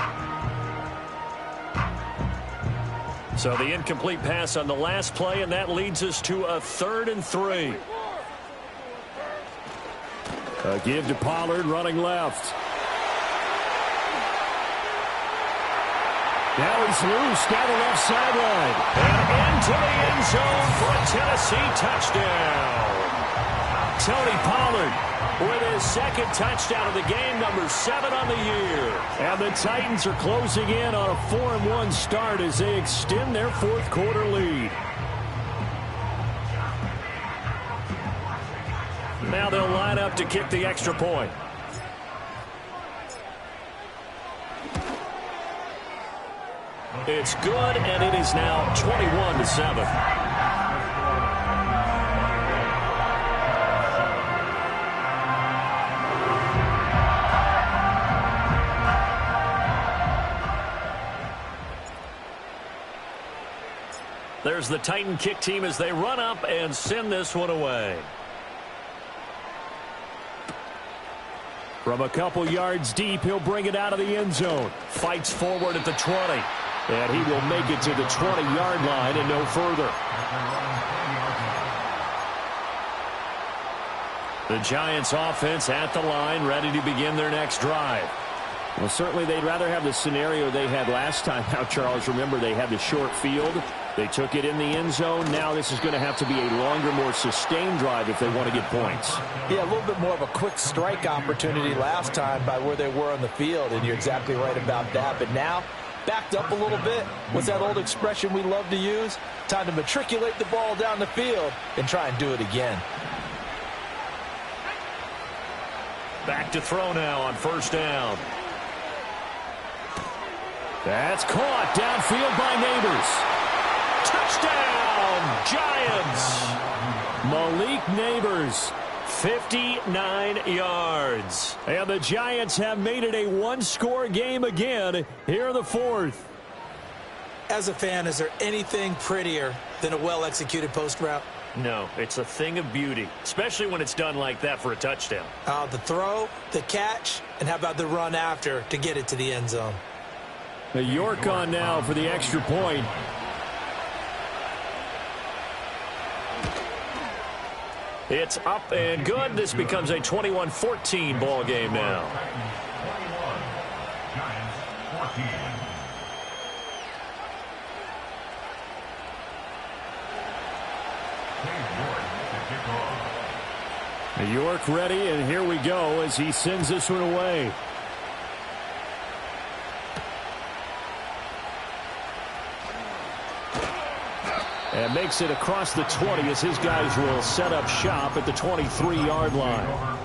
So the incomplete pass on the last play, and that leads us to a 3rd and 3. A give to Pollard running left. Now he's loose down the left sideline. And into the end zone for a Tennessee touchdown. Tony Pollard with his 2nd touchdown of the game, number 7 on the year. And the Titans are closing in on a 4-1 start as they extend their 4th quarter lead. Now they'll line up to kick the extra point. It's good, and it is now 21-7. There's the Titan kick team as they run up and send this one away. From a couple yards deep, he'll bring it out of the end zone. Fights forward at the 20. And he will make it to the 20-yard line and no further. The Giants offense at the line, ready to begin their next drive. Well, certainly they'd rather have the scenario they had last time. Now, Charles, remember they had the short field. They took it in the end zone. Now this is going to have to be a longer, more sustained drive if they want to get points. Yeah, a little bit more of a quick strike opportunity last time by where they were on the field, and you're exactly right about that. But now, backed up a little bit. What's that old expression we love to use? Time to matriculate the ball down the field and try and do it again. Back to throw now on 1st down. That's caught downfield by Neighbors. Touchdown, Giants! Malik Neighbors, 59 yards. And the Giants have made it a one-score game again here in the 4th. As a fan, is there anything prettier than a well-executed post route? No, it's a thing of beauty, especially when it's done like that for a touchdown. The throw, the catch, and how about the run after to get it to the end zone? The York on now for the extra point. It's up and good. This becomes a 21-14 ball game now. York ready, and here we go as he sends this one away. And makes it across the 20 as his guys will set up shop at the 23-yard line.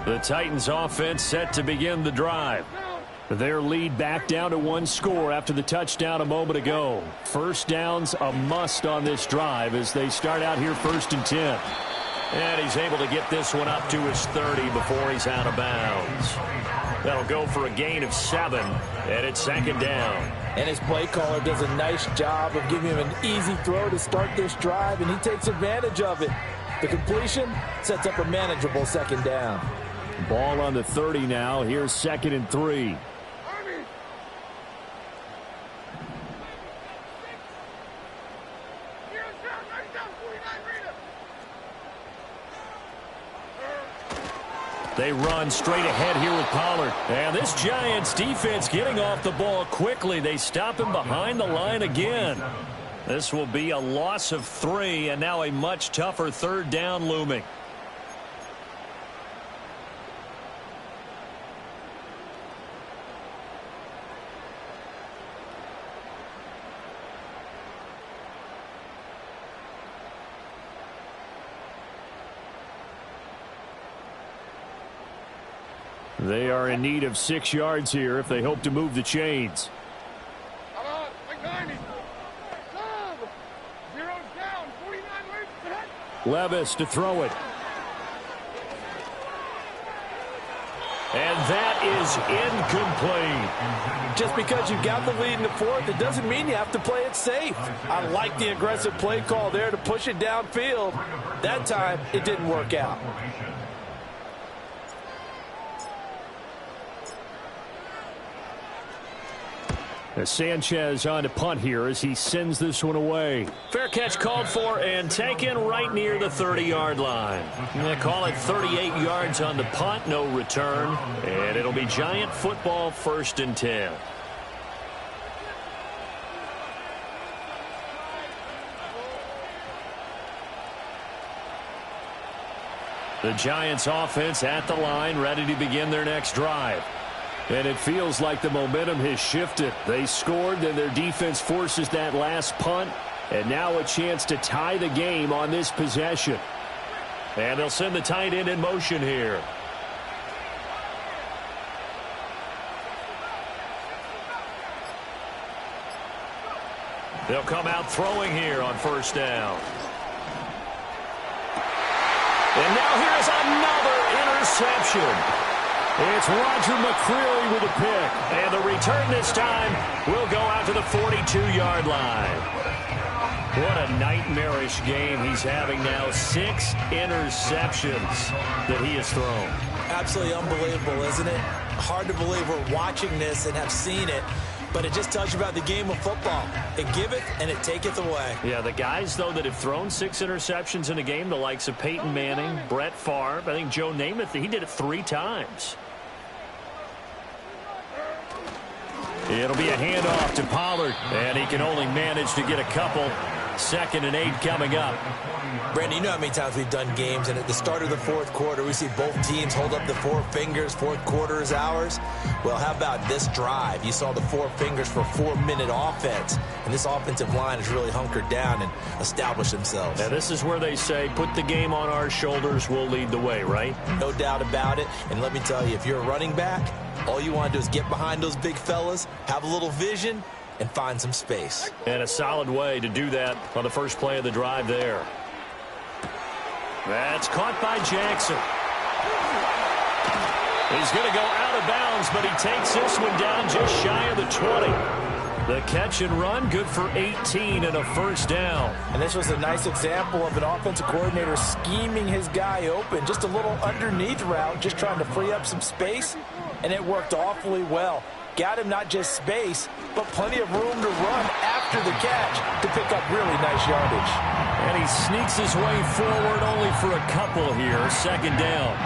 The Titans offense set to begin the drive. Their lead back down to 1 score after the touchdown a moment ago. First down's a must on this drive as they start out here 1st and 10. And he's able to get this one up to his 30 before he's out of bounds. That'll go for a gain of 7, and it's 2nd down. And his play caller does a nice job of giving him an easy throw to start this drive, and he takes advantage of it. The completion sets up a manageable 2nd down. Ball on the 30 now. Here's 2nd and 3. They run straight ahead here with Pollard. And this Giants defense getting off the ball quickly. They stop him behind the line again. This will be a loss of 3, and now a much tougher 3rd down looming. They are in need of 6 yards here if they hope to move the chains. Come on, like 90. Sub. Zero's down. 49 waits ahead. Levis to throw it. And that is incomplete. Just because you've got the lead in the fourth, it doesn't mean you have to play it safe. I like the aggressive play call there to push it downfield. That time, it didn't work out. Sanchez on to punt here as he sends this one away. Fair catch called for and taken right near the 30-yard line. They call it 38 yards on the punt, no return. And it'll be Giant football 1st and 10. The Giants offense at the line, ready to begin their next drive. And it feels like the momentum has shifted. They scored, then their defense forces that last punt. And now a chance to tie the game on this possession. And they'll send the tight end in motion here. They'll come out throwing here on 1st down. And now here's another interception. It's Roger McCreary with a pick. And the return this time will go out to the 42-yard line. What a nightmarish game he's having now. 6 interceptions that he has thrown. Absolutely unbelievable, isn't it? Hard to believe we're watching this and have seen it. But it just tells you about the game of football. It giveth and it taketh away. Yeah, the guys, though, that have thrown 6 interceptions in a game, the likes of Peyton Manning, Brett Favre, I think Joe Namath, he did it 3 times. It'll be a handoff to Pollard, and he can only manage to get a couple. 2nd and 8 coming up. Brandon, you know how many times we've done games, and at the start of the 4th quarter, we see both teams hold up the 4 fingers. 4th quarter is ours. Well, how about this drive? You saw the 4 fingers for 4-minute offense, and this offensive line has really hunkered down and established themselves. Now, this is where they say, put the game on our shoulders, we'll lead the way, right? No doubt about it. And let me tell you, if you're a running back, all you want to do is get behind those big fellas, have a little vision, and find some space. And a solid way to do that on the first play of the drive there. That's caught by Jackson. He's going to go out of bounds, but he takes this one down just shy of the 20. The catch and run, good for 18 and a 1st down. And this was a nice example of an offensive coordinator scheming his guy open. Just a little underneath route, just trying to free up some space, and it worked awfully well. Got him not just space, but plenty of room to run after the catch to pick up really nice yardage. And he sneaks his way forward only for a couple here. 2nd down.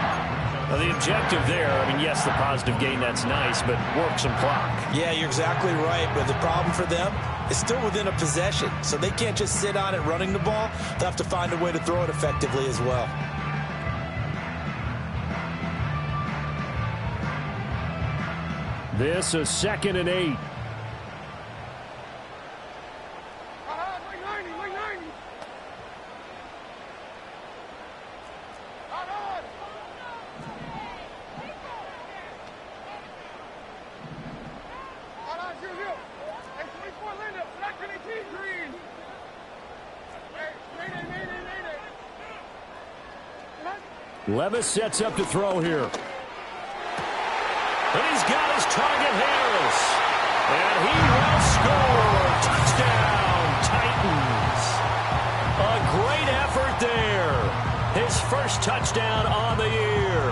Now the objective there, I mean, yes, the positive gain, that's nice, but work some clock. Yeah, you're exactly right, but the problem for them is still within a possession, so they can't just sit on it running the ball. They'll have to find a way to throw it effectively as well. This is 2nd and 8. Like 90, like 90. On. On, 0, 0. Hey, 24, Linda. Black 18, green. Hey, mayday. Levis sets up to throw here. And he's got his target, Harris. And he will score. Touchdown, Titans. A great effort there. His first touchdown on the year.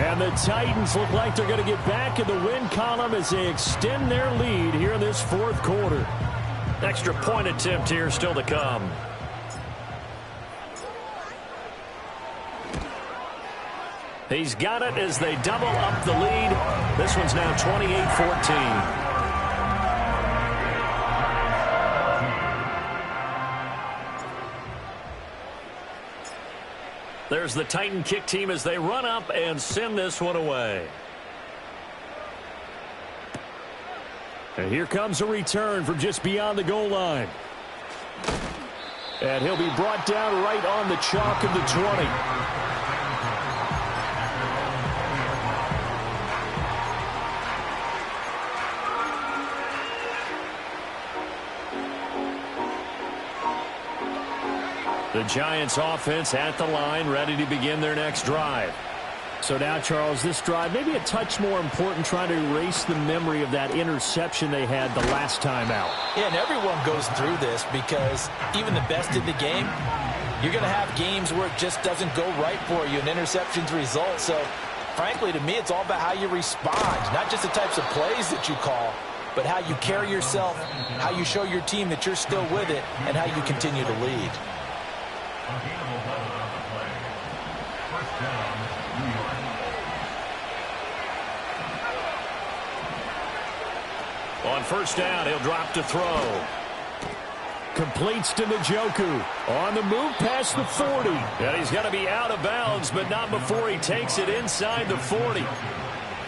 And the Titans look like they're going to get back in the win column as they extend their lead here in this 4th quarter. Extra point attempt here still to come. He's got it as they double up the lead. This one's now 28-14. There's the Titan kick team as they run up and send this one away. And here comes a return from just beyond the goal line. And he'll be brought down right on the chalk of the 20. The Giants offense at the line, ready to begin their next drive. So now, Charles, this drive maybe a touch more important, trying to erase the memory of that interception they had the last time out. Yeah, and everyone goes through this because even the best in the game, you're going to have games where it just doesn't go right for you and interceptions result. So, frankly, to me, it's all about how you respond, not just the types of plays that you call, but how you carry yourself, how you show your team that you're still with it, and how you continue to lead. On first down, he'll drop to throw. Completes to Njoku. On the move past the 40. And he's going to be out of bounds, but not before he takes it inside the 40.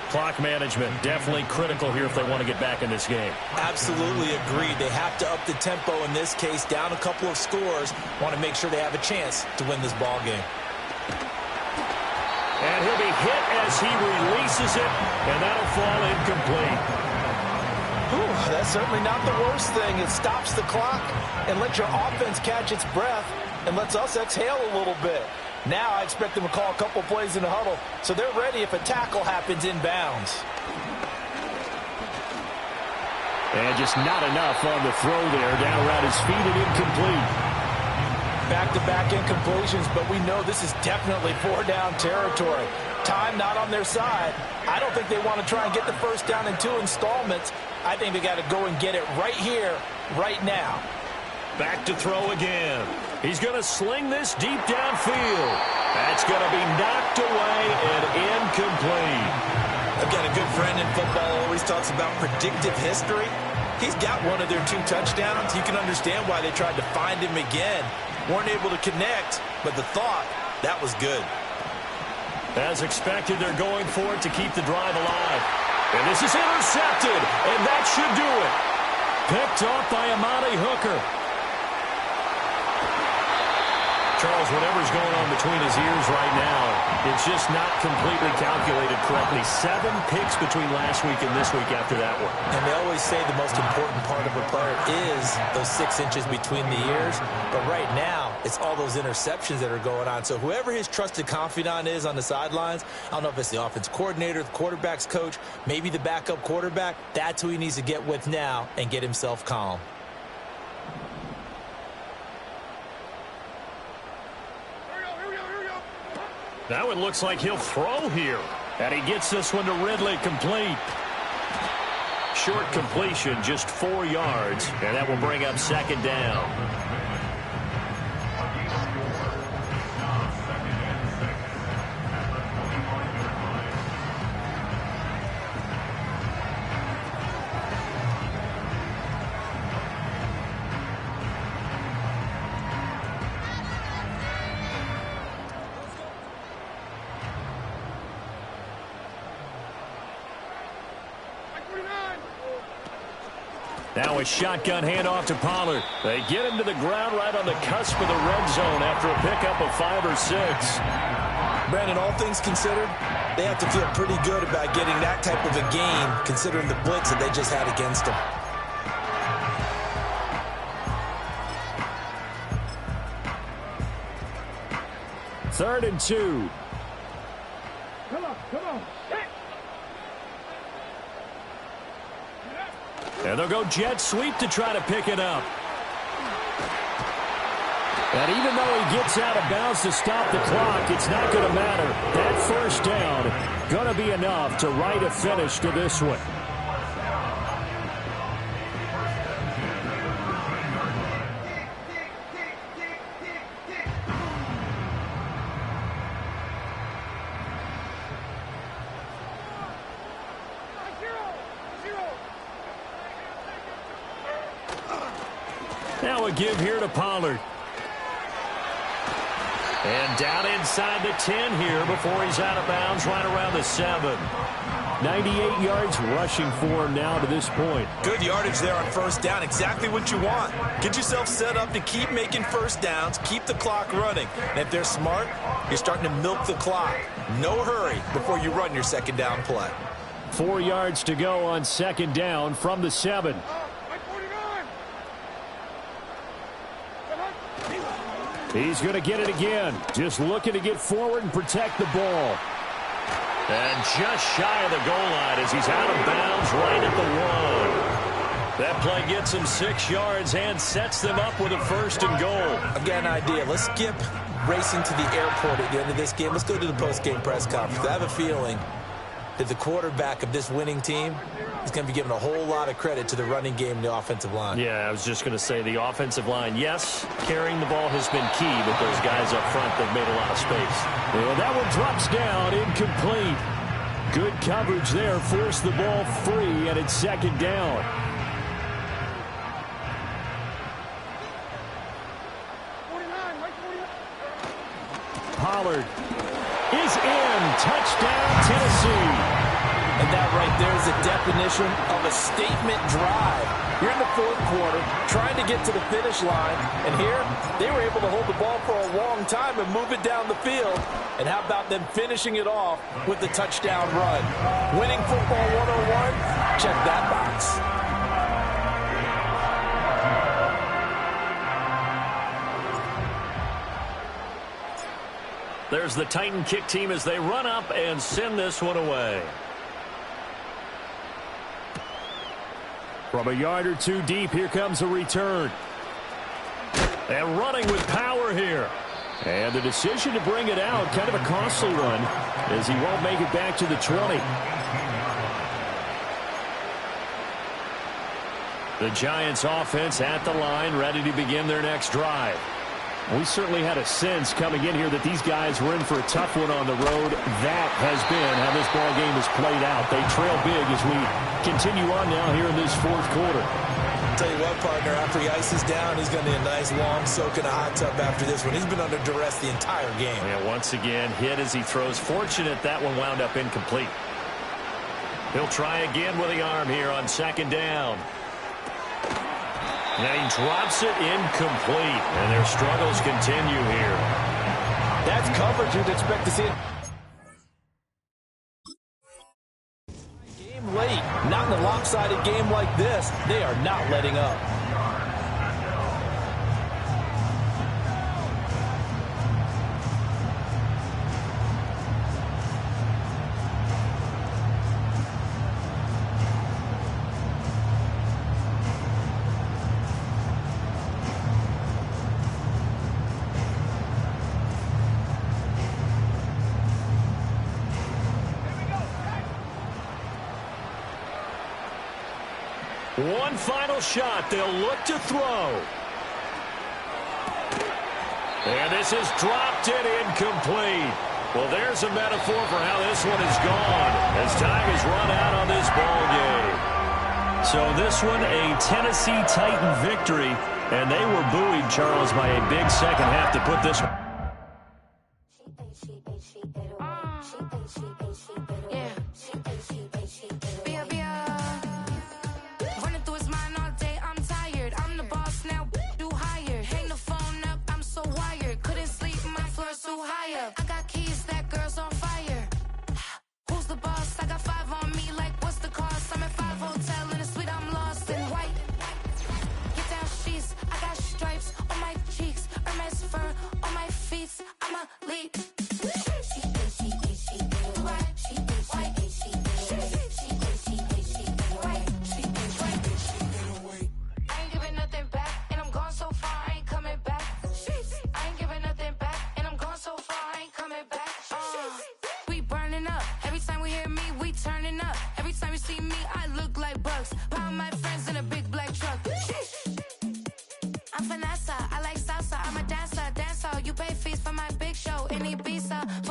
Clock management definitely critical here if they want to get back in this game. Absolutely agreed. They have to up the tempo in this case, down a couple of scores. Want to make sure they have a chance to win this ball game. And he'll be hit as he releases it, and that'll fall incomplete. Whew, that's certainly not the worst thing. It stops the clock and lets your offense catch its breath and lets us exhale a little bit. Now I expect them to call a couple plays in the huddle, so they're ready if a tackle happens inbounds. And just not enough on the throw there. Down around his feet and incomplete. Back-to-back incompletions, but we know this is definitely four-down territory. Time not on their side. I don't think they want to try and get the first down in 2 installments. I think they got to go and get it right here, right now. Back to throw again. He's going to sling this deep downfield. That's going to be knocked away and incomplete. I've got a good friend in football who always talks about predictive history. He's got one of their 2 touchdowns. You can understand why they tried to find him again. Weren't able to connect, but the thought, that was good. As expected, they're going for it to keep the drive alive. And this is intercepted, and that should do it. Picked off by Amani Hooker. Charles, whatever's going on between his ears right now, it's just not completely calculated correctly. 7 picks between last week and this week after that one. And they always say the most important part of a player is those 6 inches between the ears. But right now, it's all those interceptions that are going on. So whoever his trusted confidant is on the sidelines, I don't know if it's the offense coordinator, the quarterback's coach, maybe the backup quarterback, that's who he needs to get with now and get himself calm. Now it looks like he'll throw here. And he gets this one to Ridley, complete. Short completion, just 4 yards. And that will bring up second down. Now a shotgun handoff to Pollard. They get him to the ground right on the cusp of the red zone after a pickup of 5 or 6. Brandon, all things considered, they have to feel pretty good about getting that type of a game considering the blitz that they just had against them. Third and 2. Come on. And they'll go jet sweep to try to pick it up. And even though he gets out of bounds to stop the clock, it's not going to matter. That first down going to be enough to write a finish to this one. Now a give here to Pollard. And down inside the 10 here before he's out of bounds right around the 7. 98 yards rushing for him now to this point. Good yardage there on first down. Exactly what you want. Get yourself set up to keep making first downs, keep the clock running. And if they're smart, you're starting to milk the clock. No hurry before you run your second down play. 4 yards to go on second down from the 7. He's going to get it again. Just looking to get forward and protect the ball. And just shy of the goal line as he's out of bounds right at the 1. That play gets him 6 yards and sets them up with a 1st and goal. I've got an idea. Let's skip racing to the airport at the end of this game. Let's go to the post-game press conference. I have a feeling that the quarterback of this winning team is going to be given a whole lot of credit to the running game and the offensive line. Yeah, I was just going to say the offensive line, yes, carrying the ball has been key, but those guys up front, they've made a lot of space. Well, that one drops down, incomplete. Good coverage there, forced the ball free, and it's 2nd down. Pollard is in. Touchdown, Tennessee. And that right there is the definition of a statement drive. You're in the 4th quarter, trying to get to the finish line, and here they were able to hold the ball for a long time and move it down the field. And how about them finishing it off with the touchdown run? Winning football 101? Check that box. There's the Titan kick team as they run up and send this one away. From a yard or 2 deep, here comes a return. And running with power here. And the decision to bring it out, kind of a costly one, as he won't make it back to the 20. The Giants offense at the line, ready to begin their next drive. We certainly had a sense coming in here that these guys were in for a tough one on the road. That has been how this ball game has played out. They trail big as we continue on now here in this 4th quarter. I'll tell you what, partner, after he ices down, he's going to need a nice long soak in a hot tub after this one. He's been under duress the entire game. Yeah, once again, hit as he throws. Fortunate that one wound up incomplete. He'll try again with the arm here on 2nd down. And he drops it incomplete. And their struggles continue here. That's coverage you'd expect to see it. Game late. Not in a lopsided game like this. They are not letting up. One final shot. They'll look to throw. And this is dropped and incomplete. Well, there's a metaphor for how this one is gone as time has run out on this ball game. So this one, a Tennessee Titan victory. And they were buoyed, Charles, by a big second half to put this one. I like salsa, I'm a dancer, you pay fees for my big show in Ibiza.